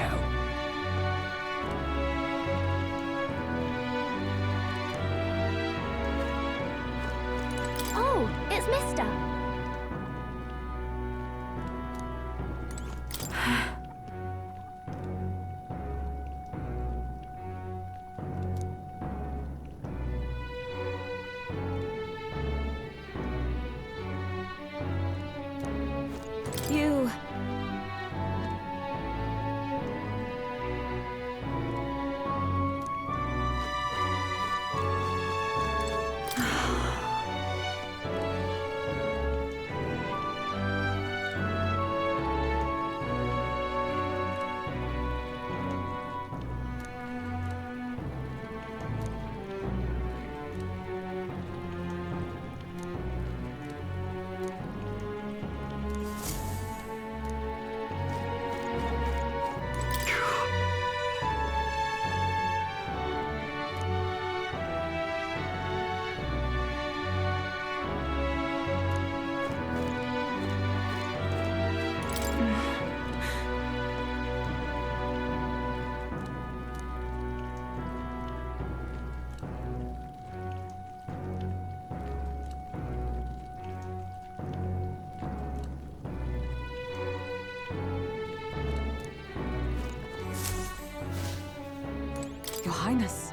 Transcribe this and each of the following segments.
now. Oh, it's Mister. You... Your Highness.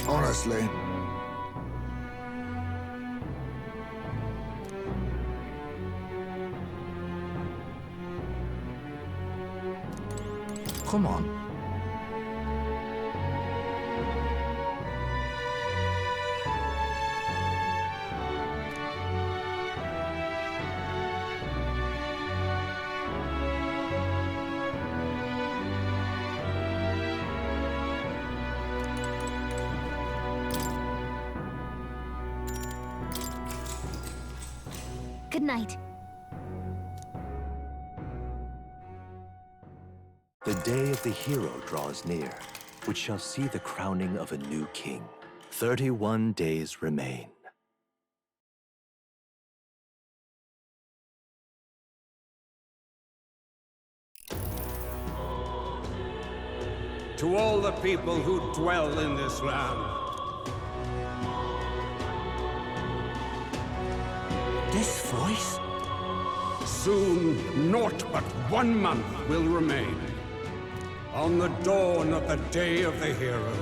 Honestly. Come on. Good night. The day of the hero draws near, which shall see the crowning of a new king. 31 days remain. To all the people who dwell in this land, This voice? soon naught but 1 month will remain. On the dawn of the day of the hero,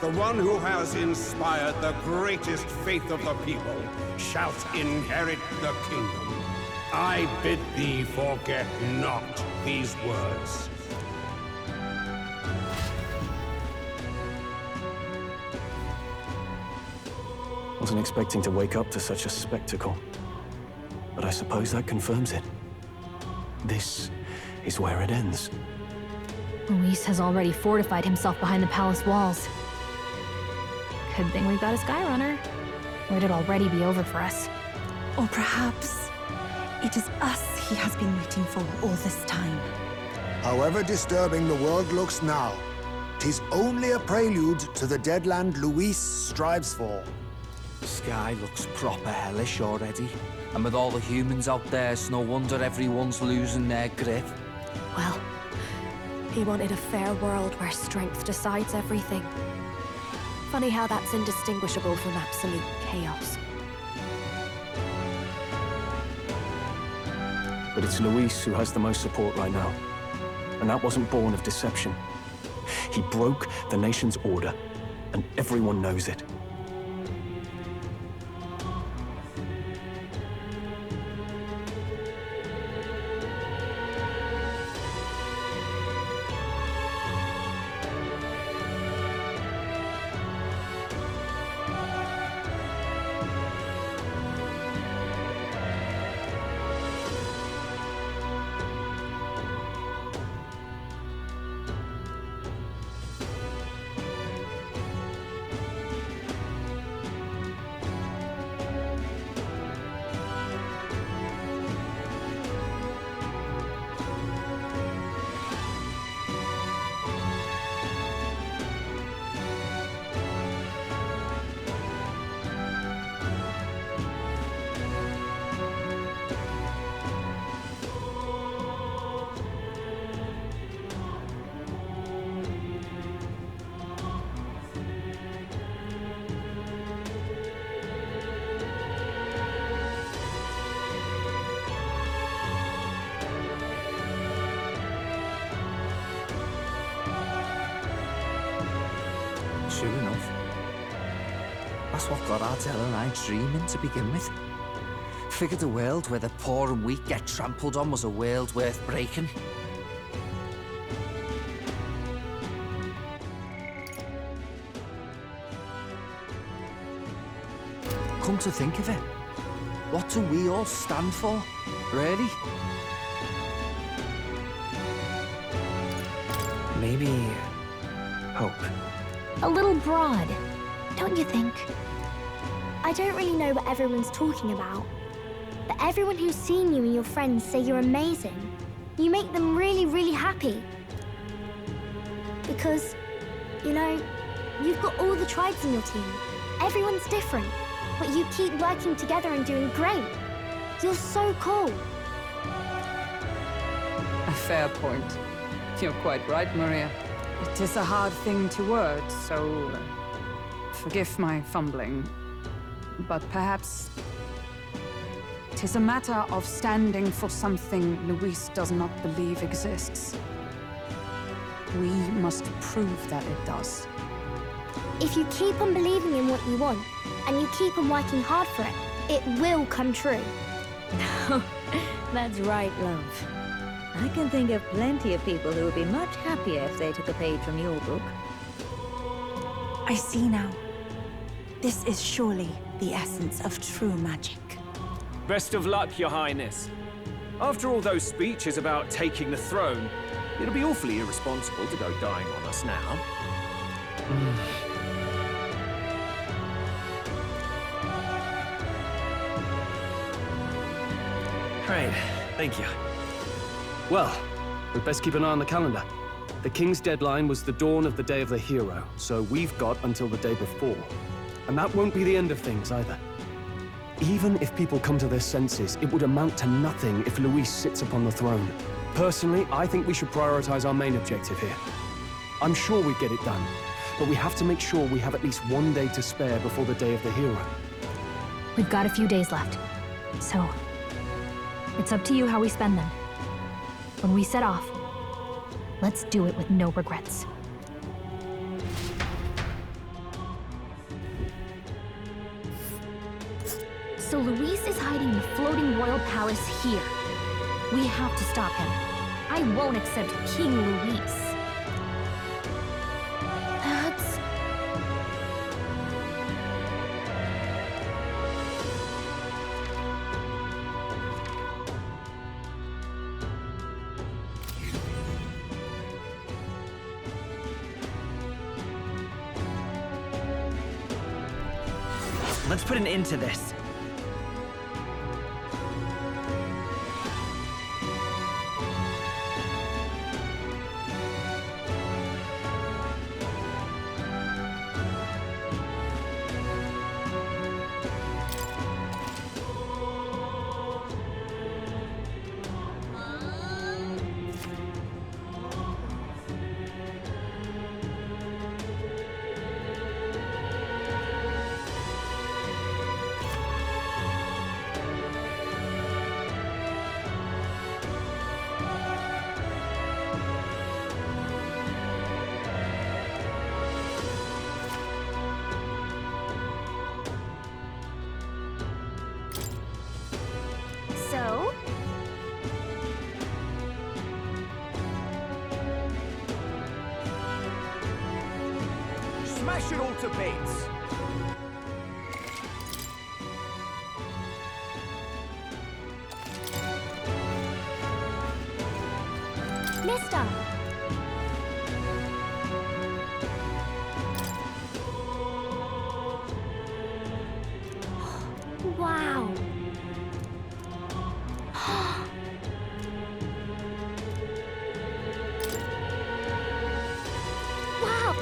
the one who has inspired the greatest faith of the people shalt inherit the kingdom. I bid thee forget not these words. Wasn't expecting to wake up to such a spectacle, but I suppose that confirms it. This is where it ends. Luis has already fortified himself behind the palace walls. Good thing we've got a Skyrunner, or it'd already be over for us. Or perhaps it is us he has been waiting for all this time. However disturbing the world looks now, 'tis only a prelude to the deadland Luis strives for. The sky looks proper hellish already. And with all the humans out there, it's no wonder everyone's losing their grip. Well, he wanted a fair world where strength decides everything. Funny how that's indistinguishable from absolute chaos. But it's Luis who has the most support right now. And that wasn't born of deception. He broke the nation's order, and everyone knows it. That's what got Ardell and I dreaming to begin with. Figured a world where the poor and weak get trampled on was a world worth breaking. Come to think of it, what do we all stand for, really? Maybe hope. A little broad, don't you think? I don't really know what everyone's talking about, but everyone who's seen you and your friends say you're amazing. You make them really, really happy. Because, you know, you've got all the tribes in your team. Everyone's different, but you keep working together and doing great. You're so cool. A fair point. You're quite right, Maria. It is a hard thing to word, so forgive my fumbling. But perhaps it is a matter of standing for something Luis does not believe exists. We must prove that it does. If you keep on believing in what you want, and you keep on working hard for it, it will come true. That's right, love. I can think of plenty of people who would be much happier if they took a page from your book. I see now. This is surely the essence of true magic. Best of luck, Your Highness. After all those speeches about taking the throne, it'll be awfully irresponsible to go dying on us now. Right, thank you. Well, we'd best keep an eye on the calendar. The King's deadline was the dawn of the Day of the Hero, so we've got until the day before. And that won't be the end of things, either. Even if people come to their senses, it would amount to nothing if Luis sits upon the throne. Personally, I think we should prioritize our main objective here. I'm sure we'd get it done, but we have to make sure we have at least one day to spare before the Day of the Hero. We've got a few days left, so it's up to you how we spend them. When we set off, let's do it with no regrets. So Luis is hiding in the floating royal palace here. We have to stop him. I won't accept King Luis. That's... Let's put an end to this. So? Smash it all to bits! Mister! Wow! Wow!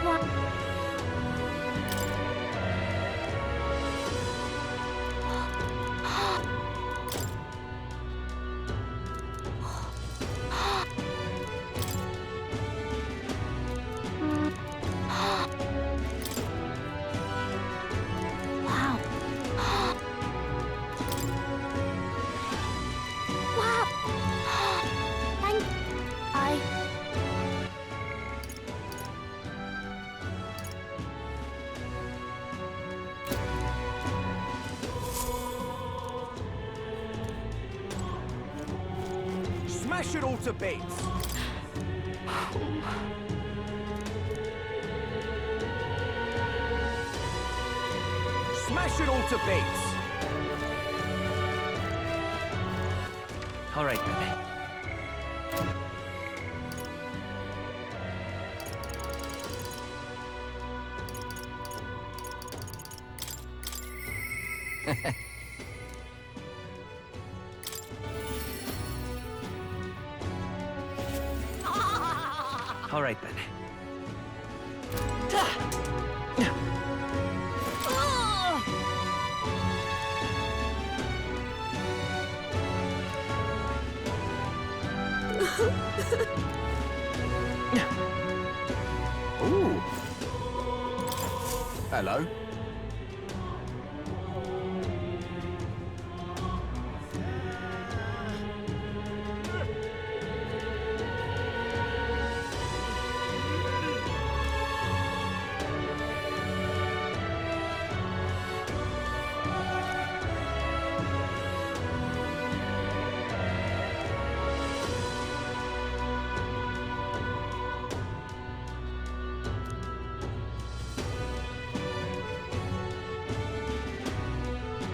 Wow! Smash it all to bits! Smash it all to bits! All right, then. All right, then. Ooh. Hello.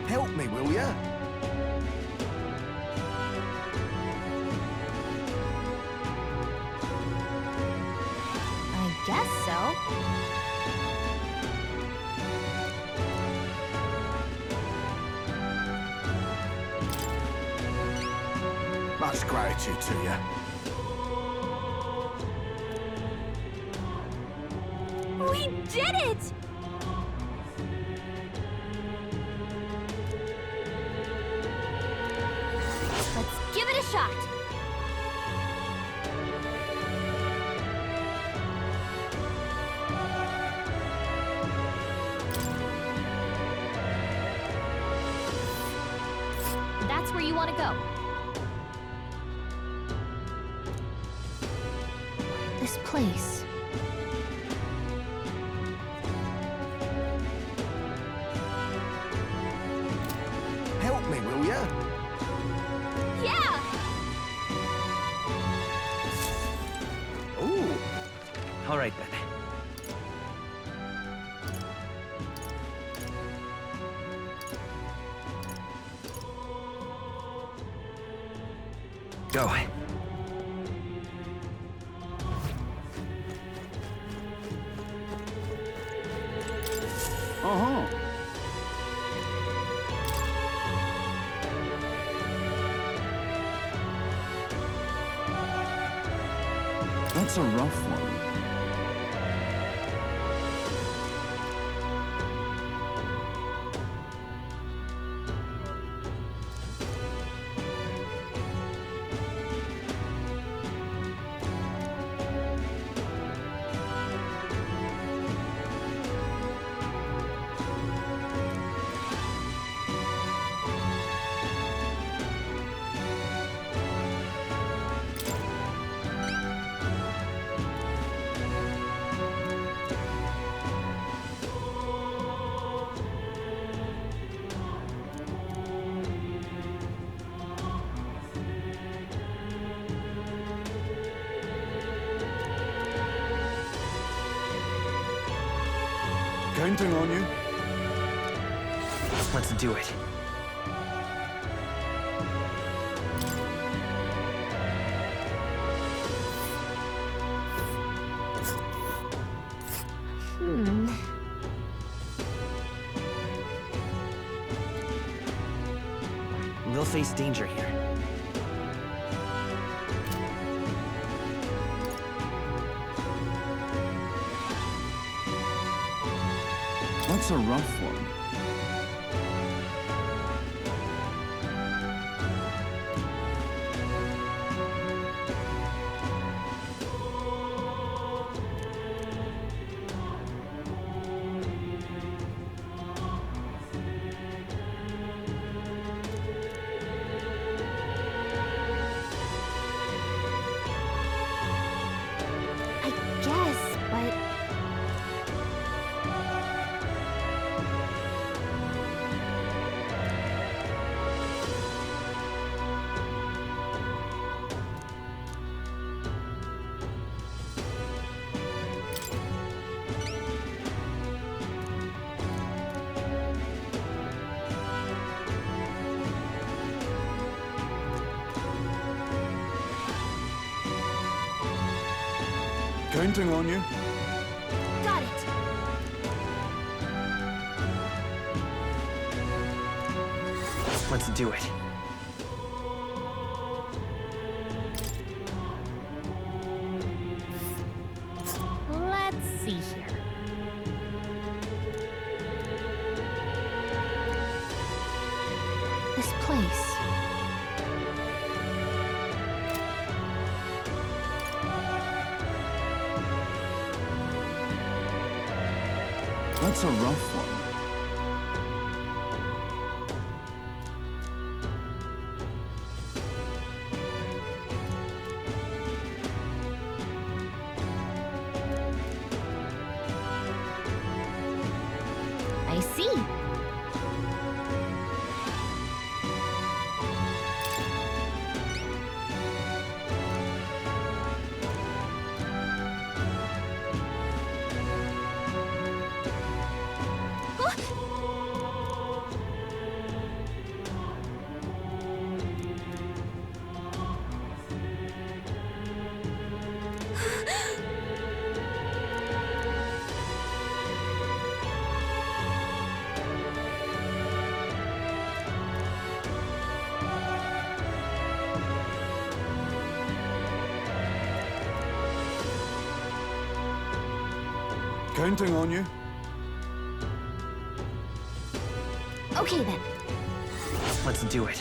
Help me, will ya? I guess so. Much gratitude to you. We did it! Let's give it a shot. That's where you want to go. This place. Help me, will ya? Yeah! Ooh. All right, then. Go. Uh-huh. That's a rough one. Counting on you. Let's do it. We'll face danger here. That's a rough one. I guess, but Counting on you. Got it. Let's do it. Let's see here. This place. That's a rough one. I see. Counting on you. Okay then. Let's do it.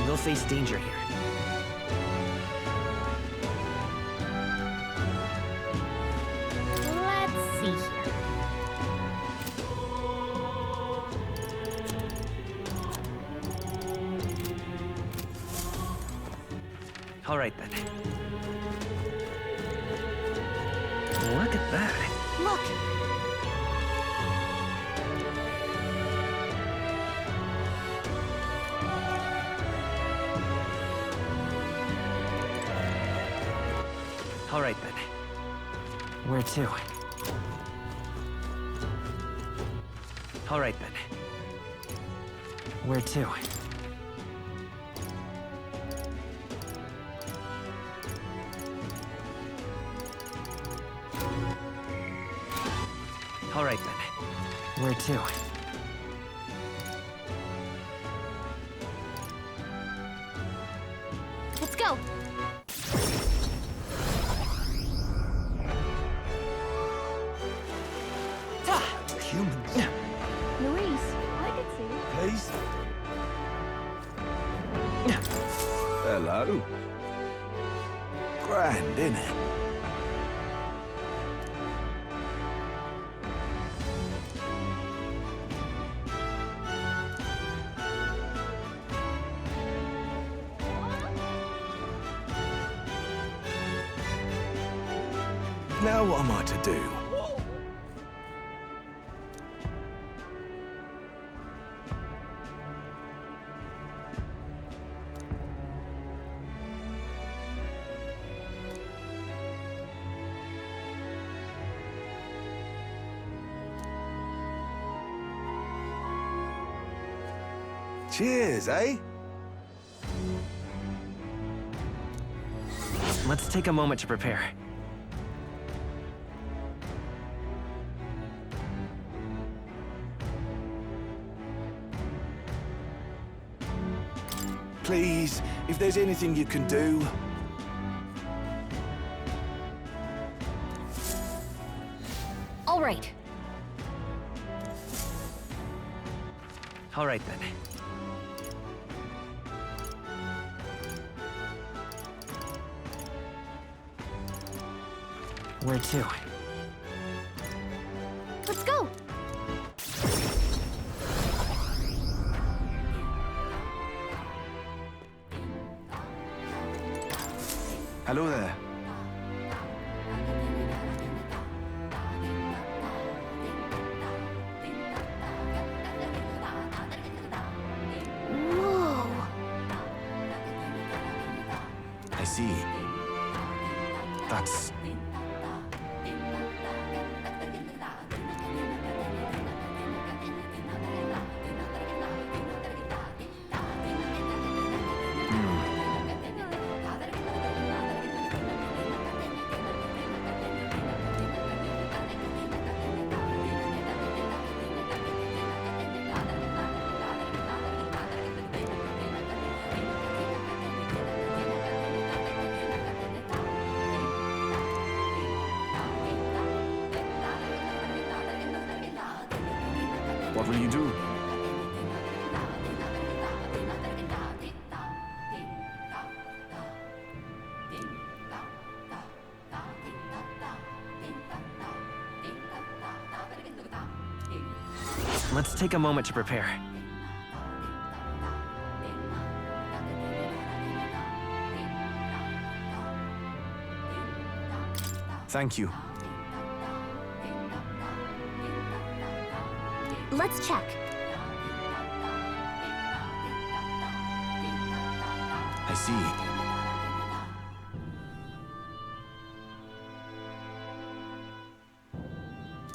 We'll face danger here. Let's see here. All right, then. Look at that. Look! All right, then. Where to? All right, then. Where to? All right, then. Where to? Let's go! Humans. Luis, I could see. Please. Hello. Grand, innit? Now what am I to do? Cheers, eh? Let's take a moment to prepare. Please, if there's anything you can do. All right. All right, then. Where to? Let's go! Hello there. Whoa! I see. That's... What will you do? Let's take a moment to prepare. Thank you. Let's check. I see.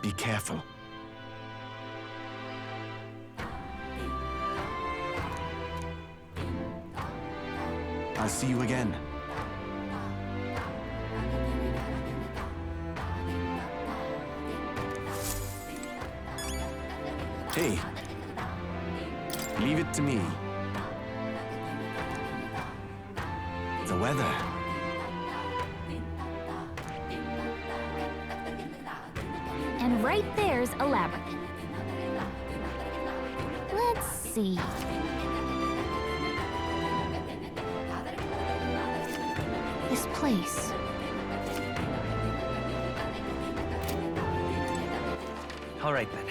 Be careful. I'll see you again. Hey. Leave it to me. The weather. And right there's a labyrinth. Let's see. This place. All right, then.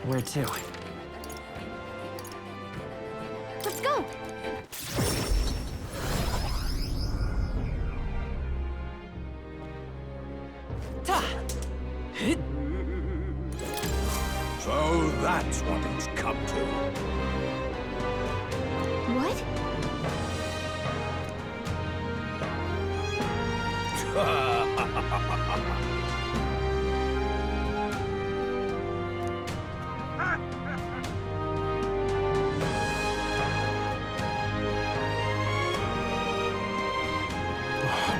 Where to? Let's go! So that's what it's come to. What?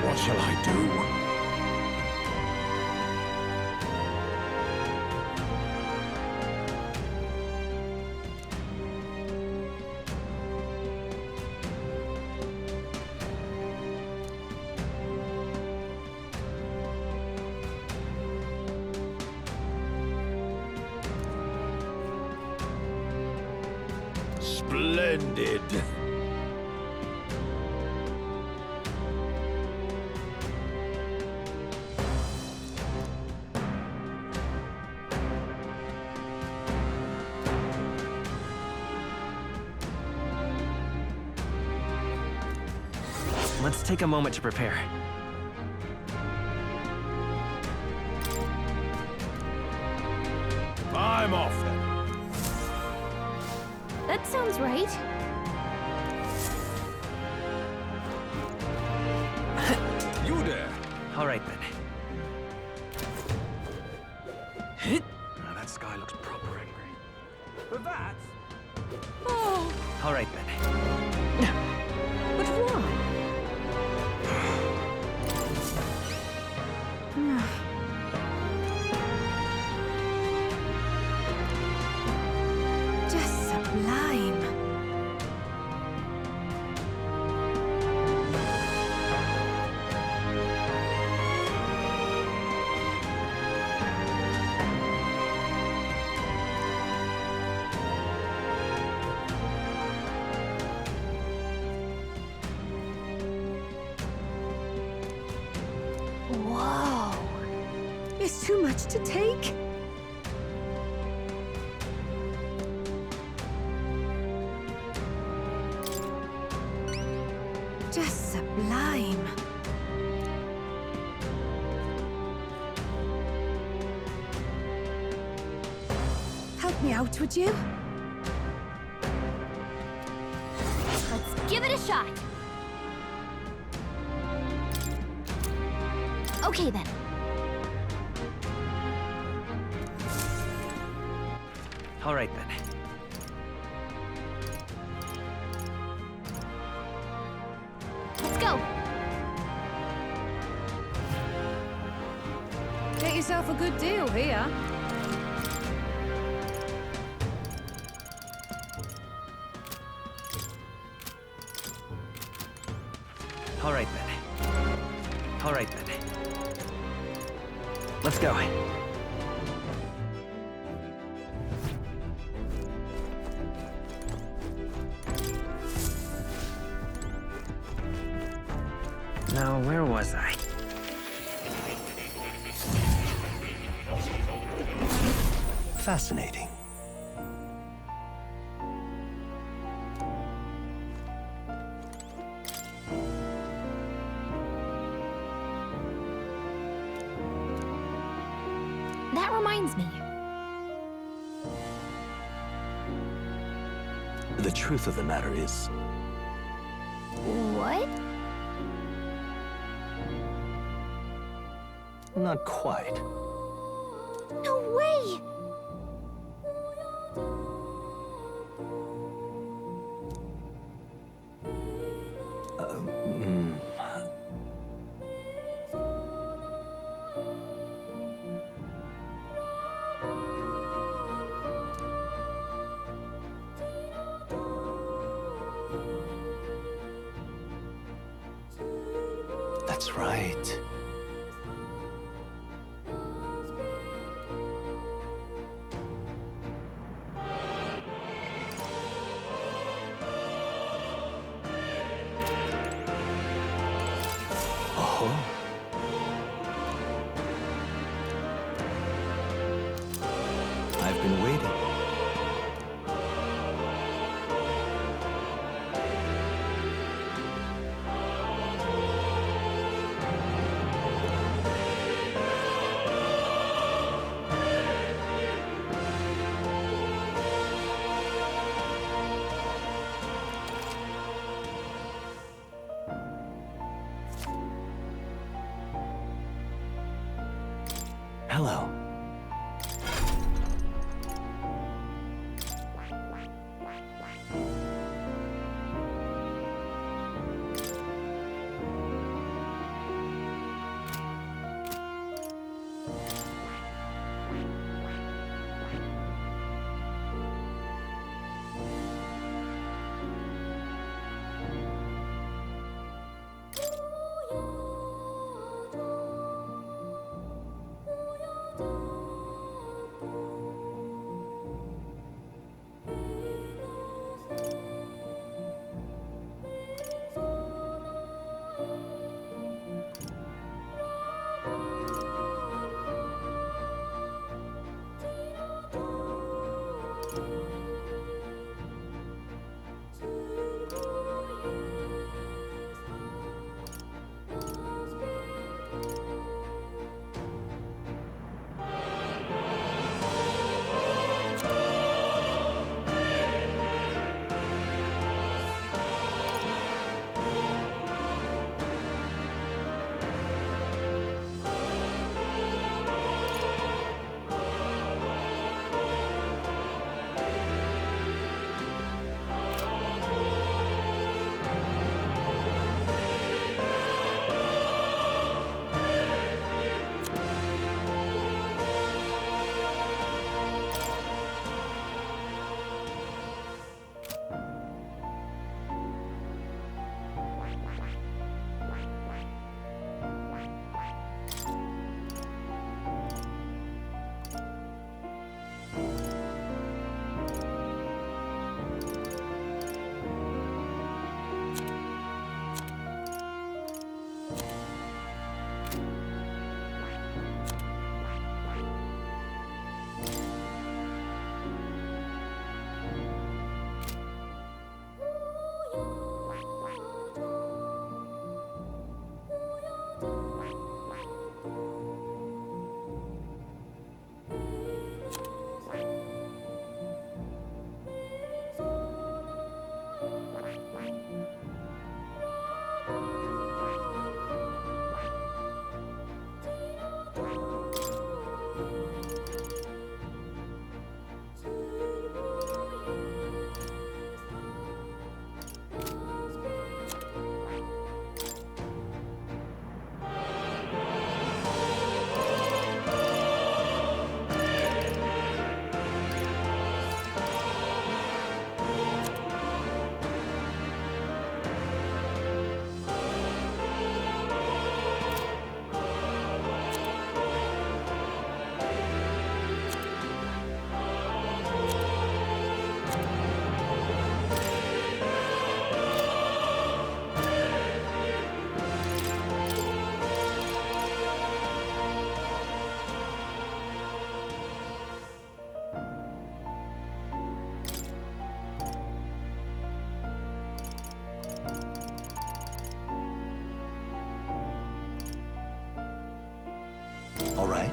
What shall I do? Splendid. Let's take a moment to prepare. I'm off then. That sounds right. You there. All right, then. Now that sky looks proper angry. But that. All right, then. But why? Just sublime. Whoa. It's too much to take. Just sublime. Help me out, would you? Let's give it a shot. Okay then. All right, then. Let's go. Get yourself a good deal here. All right, then. All right, then. Let's go. Fascinating. That reminds me. The truth of the matter is, What? not quite. No way! That's right. Oh. I've been waiting. Hello. All right.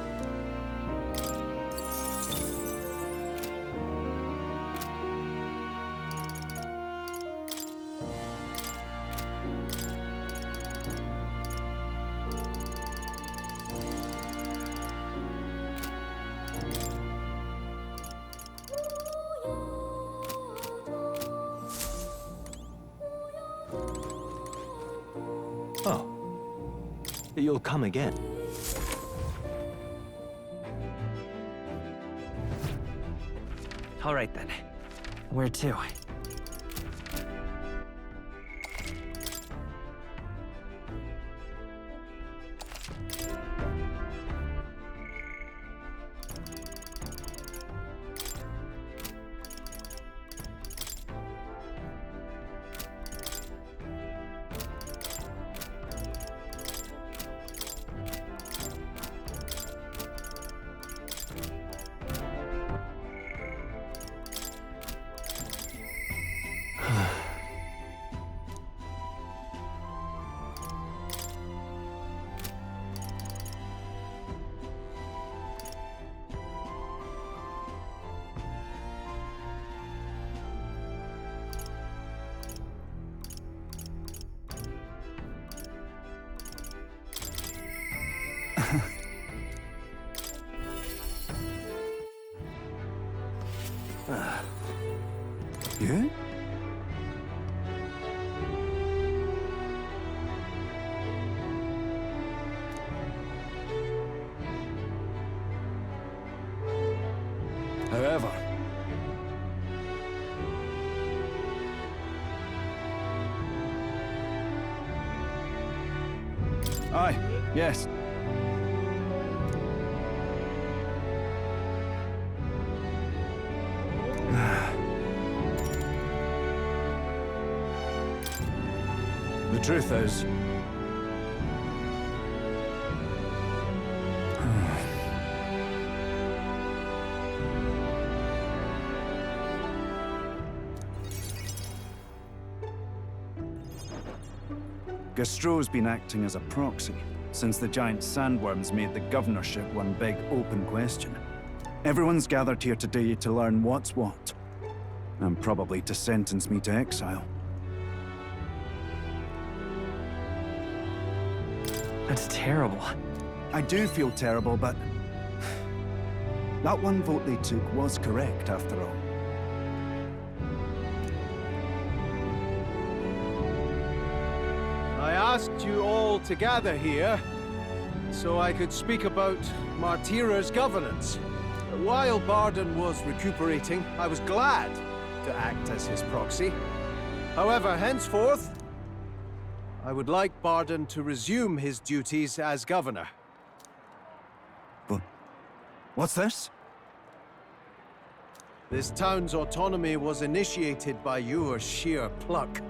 Oh. You'll come again. All right then. Where to? You? However, aye, yes. The truth is, Gastro's been acting as a proxy since the giant sandworms made the governorship one big open question. Everyone's gathered here today to learn what's what, and probably to sentence me to exile. That's terrible. I do feel terrible, but that one vote they took was correct after all. I asked you all to gather here so I could speak about Martira's governance. While Barden was recuperating, I was glad to act as his proxy. However, henceforth, I would like Barden to resume his duties as governor. But what's this? This town's autonomy was initiated by your sheer pluck.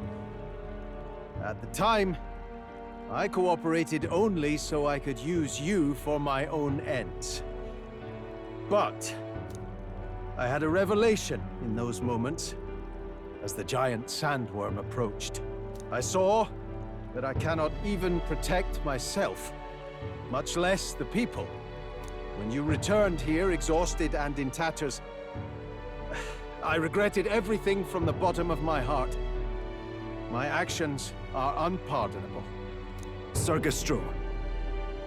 At the time, I cooperated only so I could use you for my own ends. But I had a revelation in those moments as the giant sandworm approached. I saw that I cannot even protect myself, much less the people. When you returned here exhausted and in tatters, I regretted everything from the bottom of my heart. My actions are unpardonable. Sir Gastro,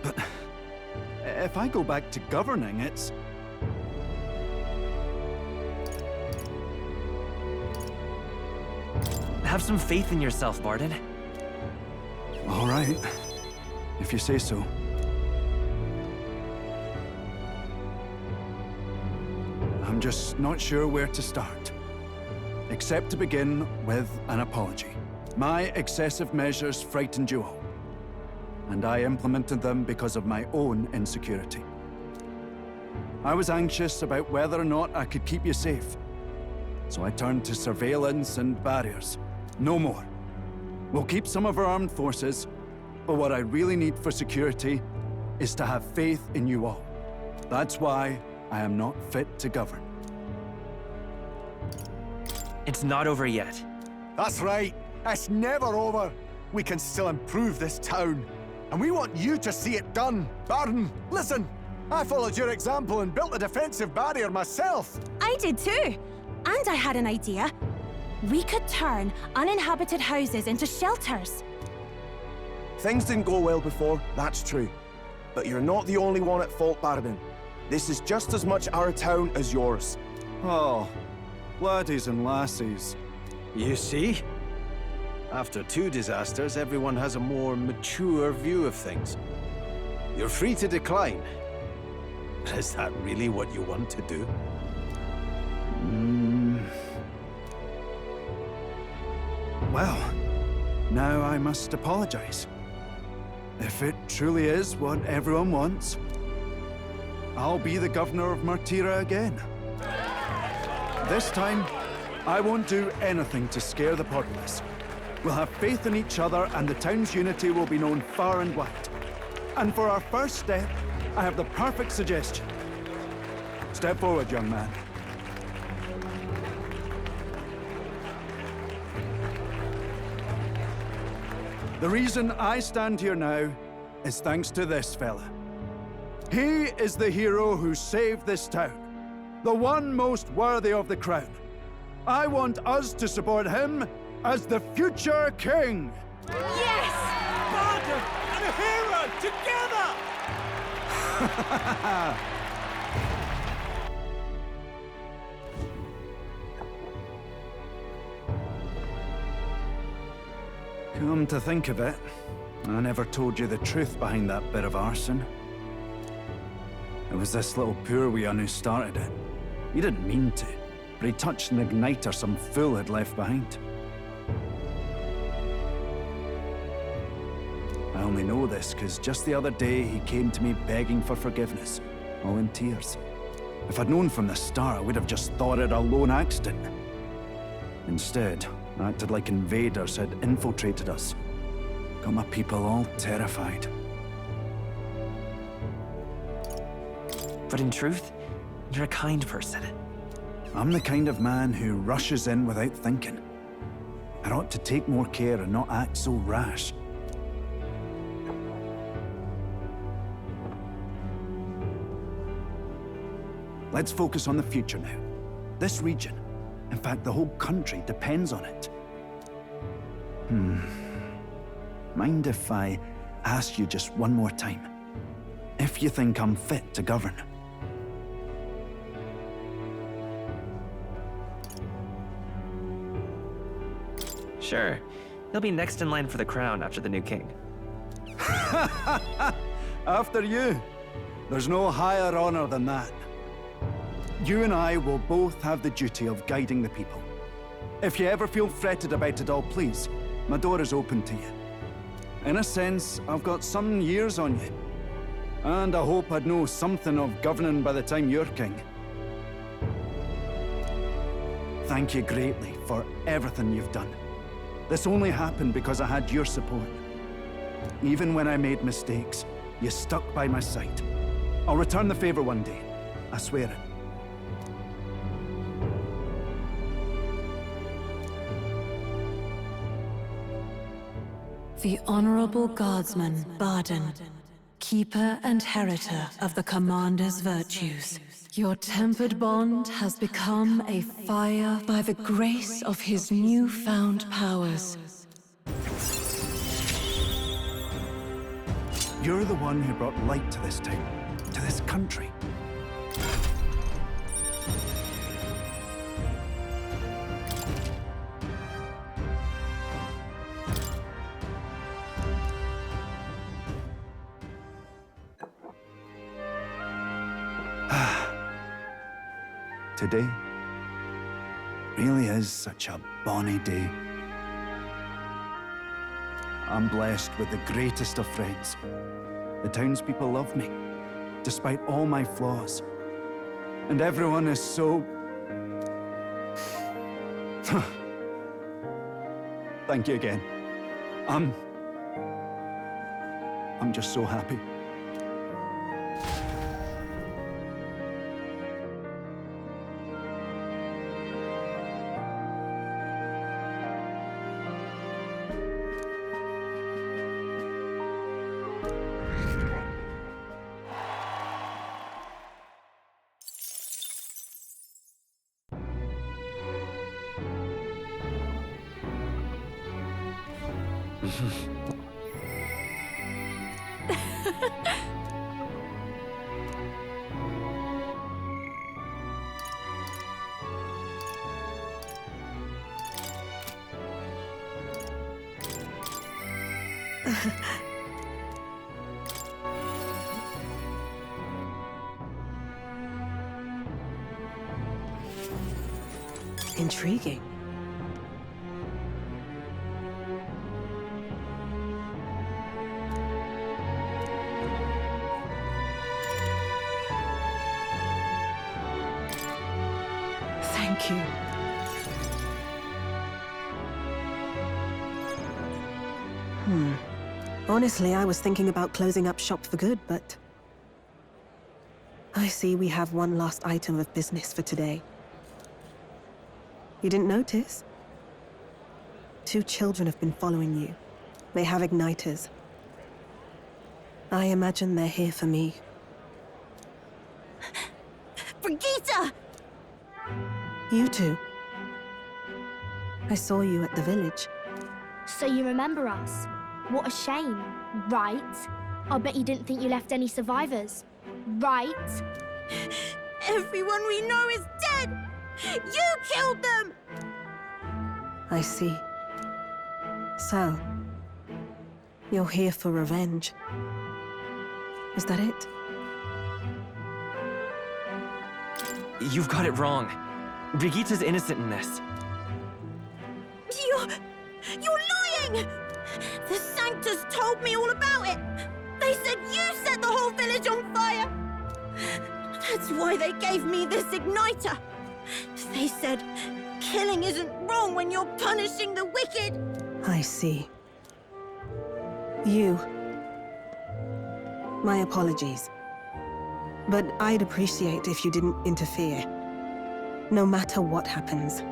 but if I go back to governing, it's... Have some faith in yourself, Barden. All right, if you say so. I'm just not sure where to start. Except to begin with an apology. My excessive measures frightened you all, and I implemented them because of my own insecurity. I was anxious about whether or not I could keep you safe, so I turned to surveillance and barriers. No more. We'll keep some of our armed forces, but what I really need for security is to have faith in you all. That's why I am not fit to govern. It's not over yet. That's right. It's never over. We can still improve this town. And we want you to see it done. Barden, listen. I followed your example and built a defensive barrier myself. I did too. And I had an idea. We could turn uninhabited houses into shelters. Things didn't go well before, that's true. But you're not the only one at fault, Baradin. This is just as much our town as yours. Oh, laddies and lassies. You see? After 2 disasters, everyone has a more mature view of things. You're free to decline. Is that really what you want to do? Well, now I must apologize. If it truly is what everyone wants, I'll be the governor of Martira again. This time, I won't do anything to scare the populace. We'll have faith in each other and the town's unity will be known far and wide. And for our first step, I have the perfect suggestion. Step forward, young man. The reason I stand here now is thanks to this fella. He is the hero who saved this town, the one most worthy of the crown. I want us to support him as the future king. Yes! Barton and a hero together! Come to think of it, I never told you the truth behind that bit of arson. It was this little poor wee un who started it. He didn't mean to, but he touched an igniter some fool had left behind. I only know this because just the other day he came to me begging for forgiveness, all in tears. If I'd known from the start, I would have just thought it a lone accident. Instead, I acted like invaders had infiltrated us. Got my people all terrified. But in truth, you're a kind person. I'm the kind of man who rushes in without thinking. I ought to take more care and not act so rash. Let's focus on the future now. This region, in fact, the whole country depends on it. Mind if I ask you just one more time? If you think I'm fit to govern? Sure. He'll be next in line for the crown after the new king. After you. There's no higher honor than that. You and I will both have the duty of guiding the people. If you ever feel fretted about it all, please, my door is open to you. In a sense, I've got some years on you. And I hope I'd know something of governing by the time you're king. Thank you greatly for everything you've done. This only happened because I had your support. Even when I made mistakes, you stuck by my side. I'll return the favor one day. I swear it. The Honorable Guardsman, Barden, keeper and heritor of the Commander's virtues. Your tempered bond has become a fire by the grace of his newfound powers. You're the one who brought light to this town, to this country. Today really is such a bonny day. I'm blessed with the greatest of friends. The townspeople love me, despite all my flaws. And everyone is so... Thank you again. I'm just so happy. Intriguing. Thank you. Honestly, I was thinking about closing up shop for good, but I see we have one last item of business for today. You didn't notice? 2 children have been following you. They have igniters. I imagine they're here for me. Brigitte! You two. I saw you at the village. So you remember us? What a shame, right? I'll bet you didn't think you left any survivors, right? Everyone we know is dead! You killed them! I see. So, you're here for revenge. Is that it? You've got it wrong. Brigitte's innocent in this. You're lying! The Sanctus told me all about it! They said you set the whole village on fire! That's why they gave me this igniter! They said, killing isn't wrong when you're punishing the wicked! I see. You. My apologies. But I'd appreciate if you didn't interfere. No matter what happens.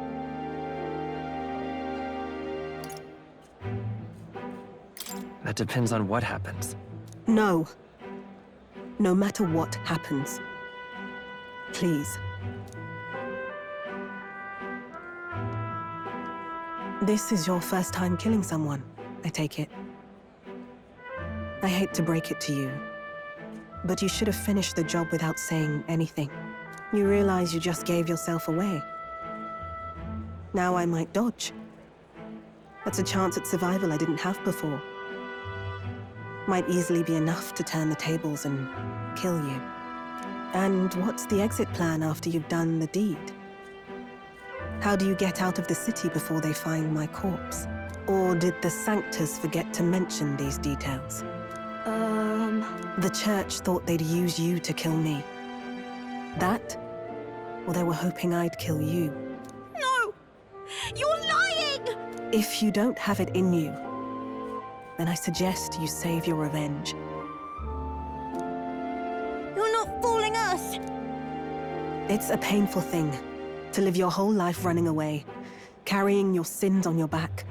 That depends on what happens. No. No matter what happens. Please. This is your first time killing someone, I take it. I hate to break it to you, but you should have finished the job without saying anything. You realize you just gave yourself away. Now I might dodge. That's a chance at survival I didn't have before. Might easily be enough to turn the tables and kill you. And what's the exit plan after you've done the deed? How do you get out of the city before they find my corpse? Or did the Sanctus forget to mention these details? The church thought they'd use you to kill me. That? Or they were hoping I'd kill you? No! You're lying! If you don't have it in you, then I suggest you save your revenge. You're not fooling us! It's a painful thing, to live your whole life running away, carrying your sins on your back.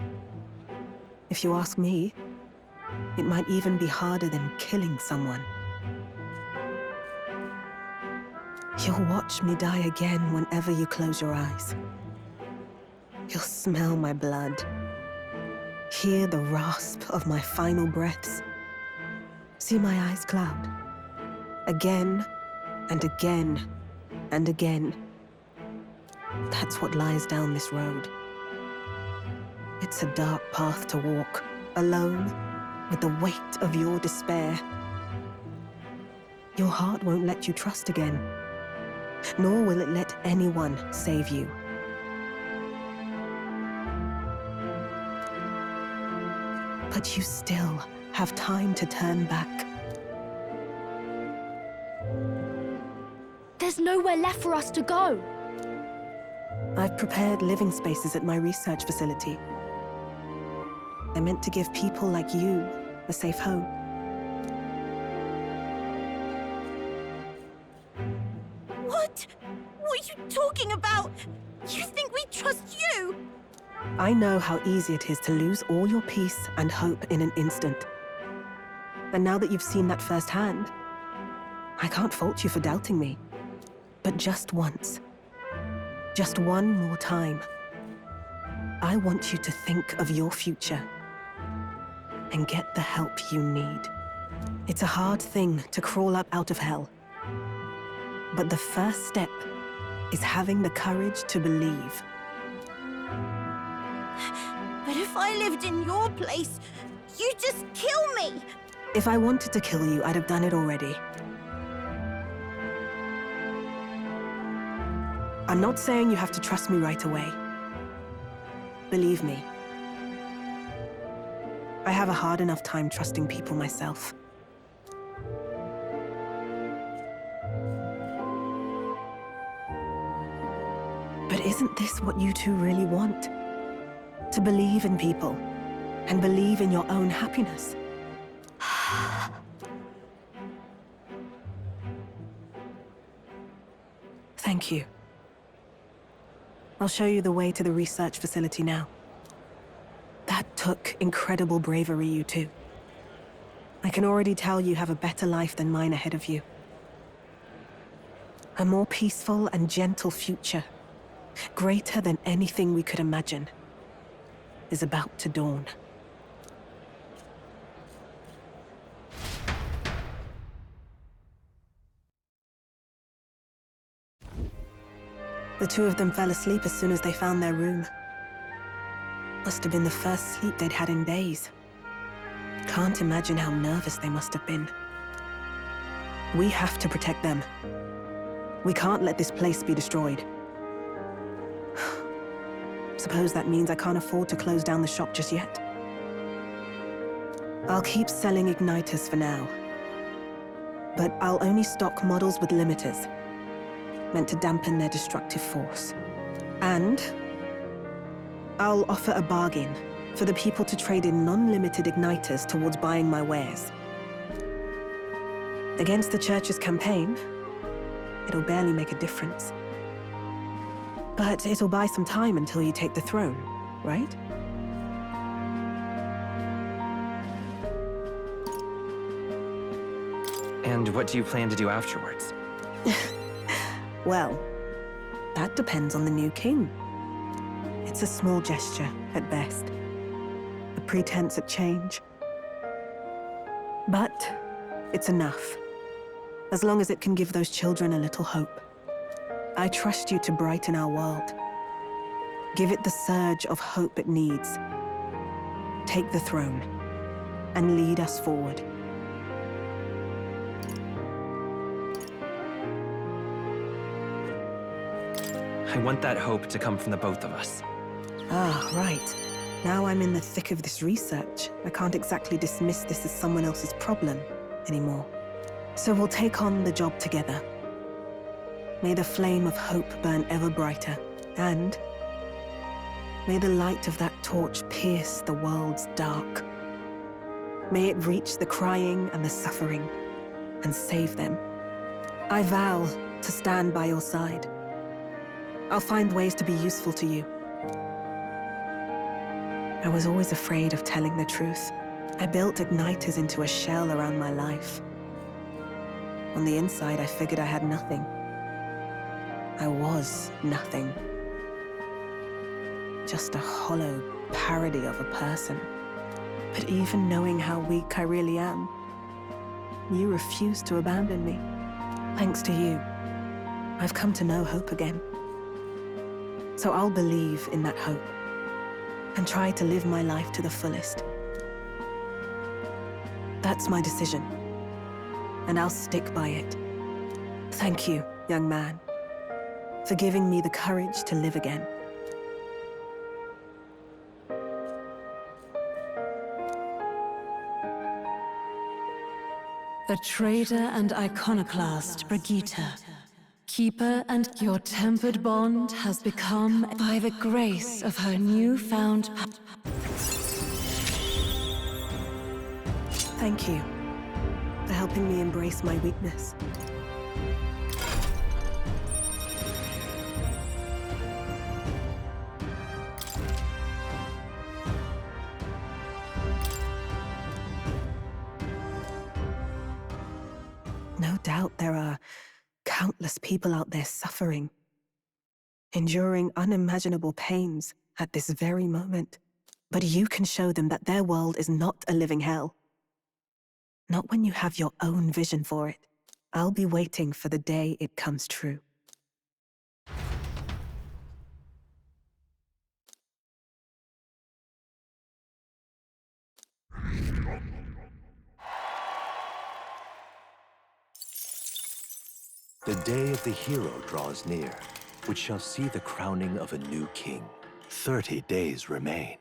If you ask me, it might even be harder than killing someone. You'll watch me die again whenever you close your eyes. You'll smell my blood, hear the rasp of my final breaths, see my eyes cloud. Again, and again, and again. That's what lies down this road. It's a dark path to walk, alone, with the weight of your despair. Your heart won't let you trust again, nor will it let anyone save you. But you still have time to turn back. There's nowhere left for us to go. I've prepared living spaces at my research facility. They're meant to give people like you a safe home. What? What are you talking about? You think we trust you? I know how easy it is to lose all your peace and hope in an instant. And now that you've seen that firsthand, I can't fault you for doubting me. But just once, just one more time, I want you to think of your future. and get the help you need. It's a hard thing to crawl up out of hell. But the first step is having the courage to believe. But if I lived in your place, you'd just kill me! If I wanted to kill you, I'd have done it already. I'm not saying you have to trust me right away. Believe me. I have a hard enough time trusting people myself. But isn't this what you two really want? To believe in people, and believe in your own happiness. Thank you. I'll show you the way to the research facility now. That took incredible bravery, you two. I can already tell you have a better life than mine ahead of you. A more peaceful and gentle future, greater than anything we could imagine, is about to dawn. The two of them fell asleep as soon as they found their room. Must have been the first sleep they'd had in days. Can't imagine how nervous they must have been. We have to protect them. We can't let this place be destroyed. Suppose that means I can't afford to close down the shop just yet. I'll keep selling igniters for now. But I'll only stock models with limiters, meant to dampen their destructive force. And I'll offer a bargain for the people to trade in non-limited igniters towards buying my wares. Against the Church's campaign, it'll barely make a difference. But it'll buy some time until you take the throne, right? And what do you plan to do afterwards? Well, that depends on the new king. It's a small gesture, at best. A pretense at change. But it's enough. As long as it can give those children a little hope. I trust you to brighten our world. Give it the surge of hope it needs. Take the throne, and lead us forward. I want that hope to come from the both of us. Ah, right. Now I'm in the thick of this research. I can't exactly dismiss this as someone else's problem anymore. So we'll take on the job together. May the flame of hope burn ever brighter, and may the light of that torch pierce the world's dark. May it reach the crying and the suffering, and save them. I vow to stand by your side. I'll find ways to be useful to you. I was always afraid of telling the truth. I built igniters into a shell around my life. On the inside, I figured I had nothing. I was nothing. Just a hollow parody of a person. But even knowing how weak I really am, you refused to abandon me. Thanks to you, I've come to know hope again. So I'll believe in that hope, and try to live my life to the fullest. That's my decision, and I'll stick by it. Thank you, young man, for giving me the courage to live again. The traitor and iconoclast, Brigitte. Keeper and your tempered bond has become, by the grace of her newfound power. Thank you for helping me embrace my weakness. No doubt there are countless people out there suffering, enduring unimaginable pains at this very moment. But you can show them that their world is not a living hell. Not when you have your own vision for it. I'll be waiting for the day it comes true. The day of the hero draws near, which shall see the crowning of a new king. 30 days remain.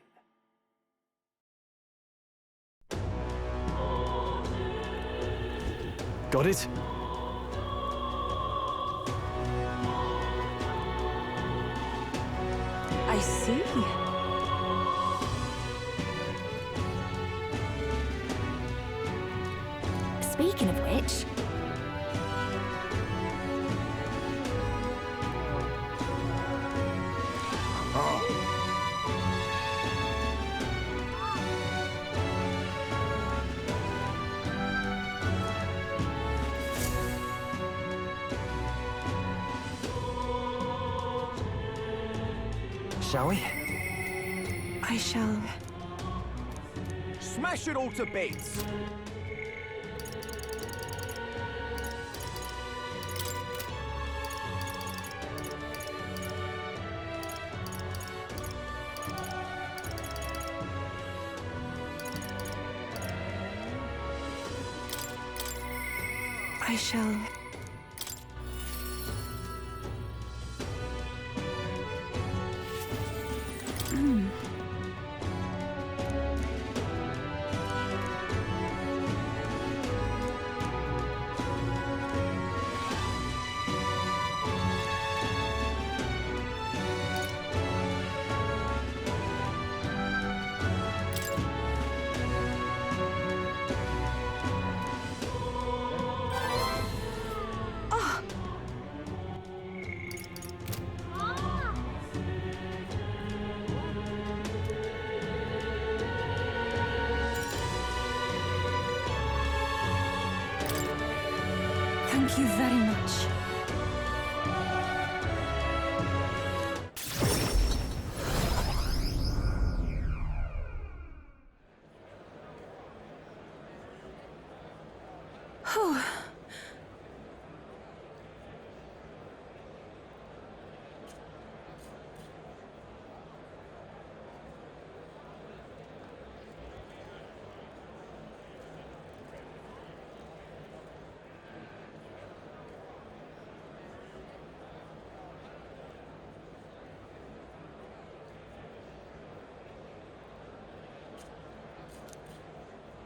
Got it? I see. Speaking of which... Shall we? I shall... Smash it all to bits! I shall... Thank you very much. Whew.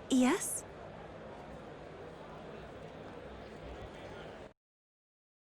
Yes?